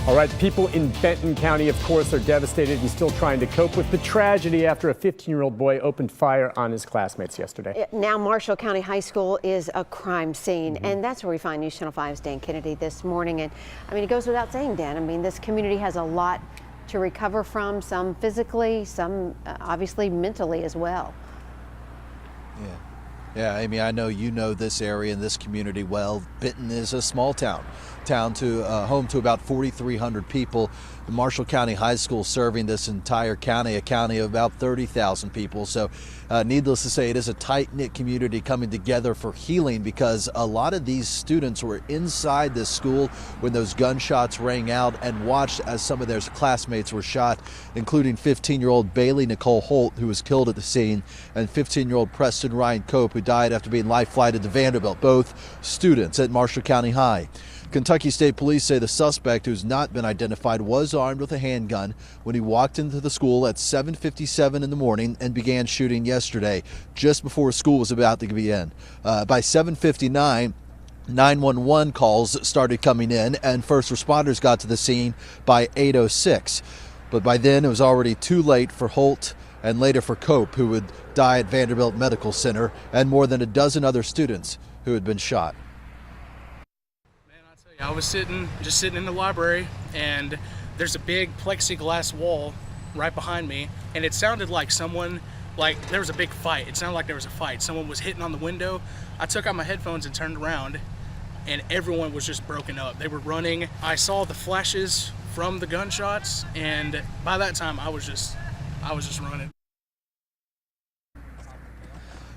All right, people in Benton County, of course, are devastated and still trying to cope with the tragedy after a 15-year-old boy opened fire on his classmates yesterday. Now Marshall County High School is a crime scene, and that's where we find News Channel 5's Dan Kennedy this morning. And I mean, it goes without saying, Dan, I mean, this community has a lot to recover from, some physically, some obviously mentally as well. Yeah, Amy, I know you know this area and this community well. Benton is a small town to home to about 4,300 people. The Marshall County High School serving this entire county, a county of about 30,000 people. So needless to say, it is a tight-knit community coming together for healing, because a lot of these students were inside this school when those gunshots rang out and watched as some of their classmates were shot, including 15-year-old Bailey Nicole Holt, who was killed at the scene, and 15-year-old Preston Ryan Cope, who died after being life-flighted to Vanderbilt, both students at Marshall County High. Kentucky State Police say the suspect, who's not been identified, was armed with a handgun when he walked into the school at 7:57 in the morning and began shooting yesterday, just before school was about to begin. By 7:59, 911 calls started coming in, and first responders got to the scene by 8:06. But by then, it was already too late for Holt and later for Cope, who would die at Vanderbilt Medical Center, and more than a dozen other students who had been shot. I was just sitting in the library, and there's a big plexiglass wall right behind me, and it sounded like there was a big fight. It sounded like there was a fight. Someone was hitting on the window. I took out my headphones and turned around, and everyone was just broken up. They were running. I saw the flashes from the gunshots, and by that time I was just running.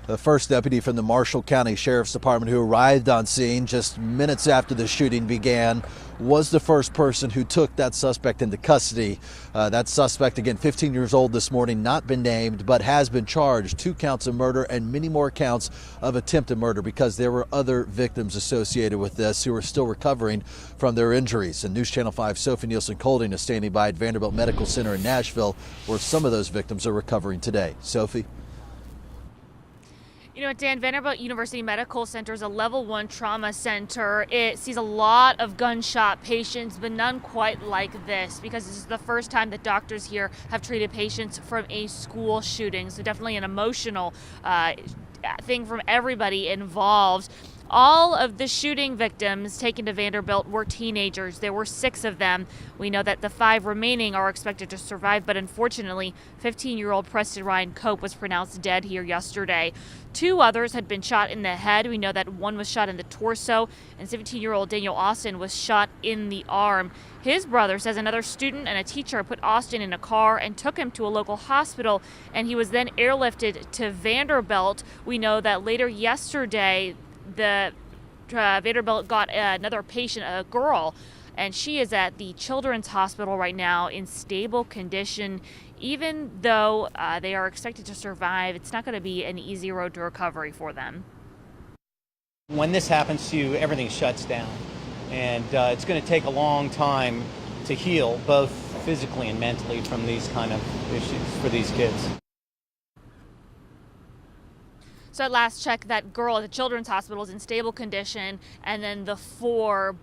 The first deputy from the Marshall County Sheriff's Department, who arrived on scene just minutes after the shooting began, was the first person who took that suspect into custody. That suspect, again, 15 years old this morning, not been named, but has been charged 2 counts of murder and many more counts of attempted murder, because there were other victims associated with this who are still recovering from their injuries. And News Channel 5 Sophie Nielsen-Colding is standing by at Vanderbilt Medical Center in Nashville, where some of those victims are recovering today. Sophie? You know, Dan, Vanderbilt University Medical Center is a level 1 trauma center. It sees a lot of gunshot patients, but none quite like this, because this is the first time that doctors here have treated patients from a school shooting. So definitely an emotional thing from everybody involved. All of the shooting victims taken to Vanderbilt were teenagers. There were 6 of them. We know that the 5 remaining are expected to survive, but unfortunately, 15-year-old Preston Ryan Cope was pronounced dead here yesterday. 2 others had been shot in the head. We know that one was shot in the torso, and 17-year-old Daniel Austin was shot in the arm. His brother says another student and a teacher put Austin in a car and took him to a local hospital, and he was then airlifted to Vanderbilt. We know that later yesterday, the Vanderbilt got another patient, a girl, and she is at the Children's Hospital right now in stable condition. Even though they are expected to survive, it's not going to be an easy road to recovery for them. When this happens to you, everything shuts down, and it's going to take a long time to heal, both physically and mentally, from these kind of issues for these kids. So at last check, that girl at the Children's Hospital is in stable condition, and then the 4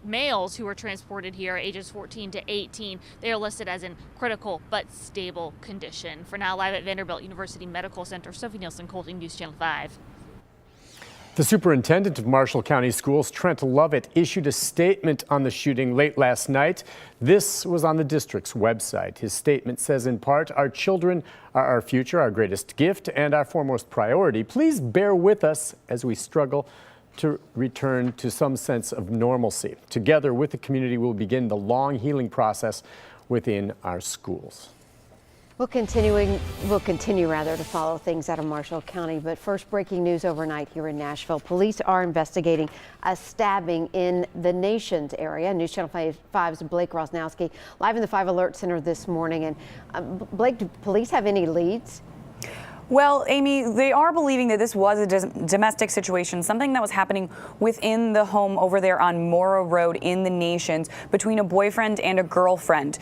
males who were transported here, ages 14 to 18, they are listed as in critical but stable condition. For now, live at Vanderbilt University Medical Center, Sophie Nielsen-Colding, News Channel 5. The superintendent of Marshall County Schools, Trent Lovett, issued a statement on the shooting late last night. This was on the district's website. His statement says, in part, our children are our future, our greatest gift, and our foremost priority. Please bear with us as we struggle to return to some sense of normalcy. Together with the community, we'll begin the long healing process within our schools. We'll continue to follow things out of Marshall County, but first, breaking news overnight here in Nashville. Police are investigating a stabbing in the Nations area. News Channel 5's Blake Rosnowski live in the 5 Alert Center this morning. And Blake, do police have any leads? Well, Amy, they are believing that this was a domestic situation, something that was happening within the home over there on Morrow Road in the Nations between a boyfriend and a girlfriend.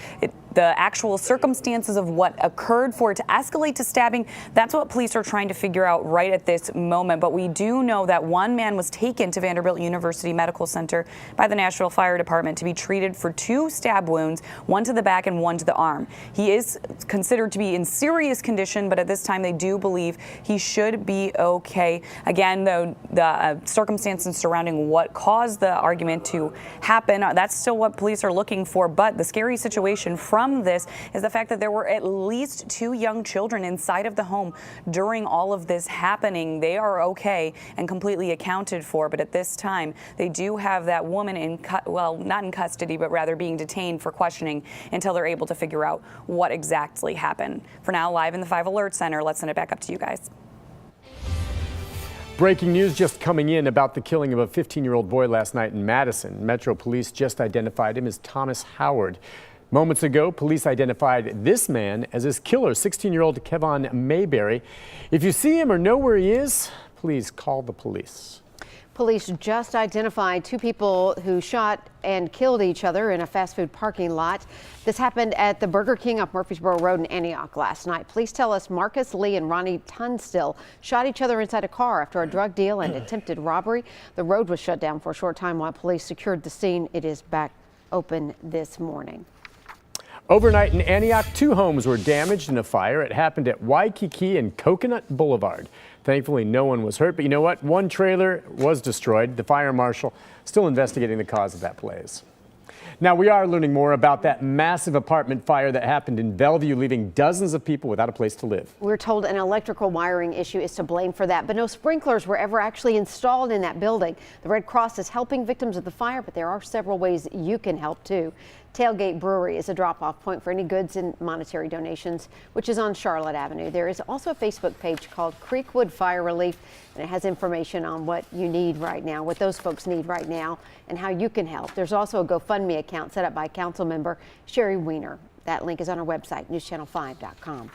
the actual circumstances of what occurred for it to escalate to stabbing, that's what police are trying to figure out right at this moment. But we do know that one man was taken to Vanderbilt University Medical Center by the Nashville Fire Department to be treated for 2 stab wounds, one to the back and one to the arm. He is considered to be in serious condition, but at this time they do believe he should be okay. Again, though, the circumstances surrounding what caused the argument to happen, that's still what police are looking for. But the scary situation from this is the fact that there were at least 2 young children inside of the home during all of this happening. They are okay and completely accounted for, but at this time they do have that woman not in custody, but rather being detained for questioning until they're able to figure out what exactly happened. For now, live in the 5 Alert Center, let's send it back up to you guys. Breaking news just coming in about the killing of a 15-year-old boy last night in Madison. Metro Police just identified him as Thomas Howard. Moments ago, police identified this man as his killer, 16-year-old Kevon Mayberry. If you see him or know where he is, please call the police. Police just identified 2 people who shot and killed each other in a fast food parking lot. This happened at the Burger King off Murfreesboro Road in Antioch last night. Police tell us Marcus Lee and Ronnie Tunstill shot each other inside a car after a drug deal and attempted robbery. The road was shut down for a short time while police secured the scene. It is back open this morning. Overnight in Antioch, 2 homes were damaged in a fire. It happened at Waikiki and Coconut Boulevard. Thankfully, no one was hurt, but you know what? 1 trailer was destroyed. The fire marshal still investigating the cause of that blaze. Now, we are learning more about that massive apartment fire that happened in Bellevue, leaving dozens of people without a place to live. We're told an electrical wiring issue is to blame for that, but no sprinklers were ever actually installed in that building. The Red Cross is helping victims of the fire, but there are several ways you can help too. Tailgate Brewery is a drop-off point for any goods and monetary donations, which is on Charlotte Avenue. There is also a Facebook page called Creekwood Fire Relief, and it has information on what you need right now, what those folks need right now, and how you can help. There's also a GoFundMe account set up by council member Sherry Weiner. That link is on our website, newschannel5.com.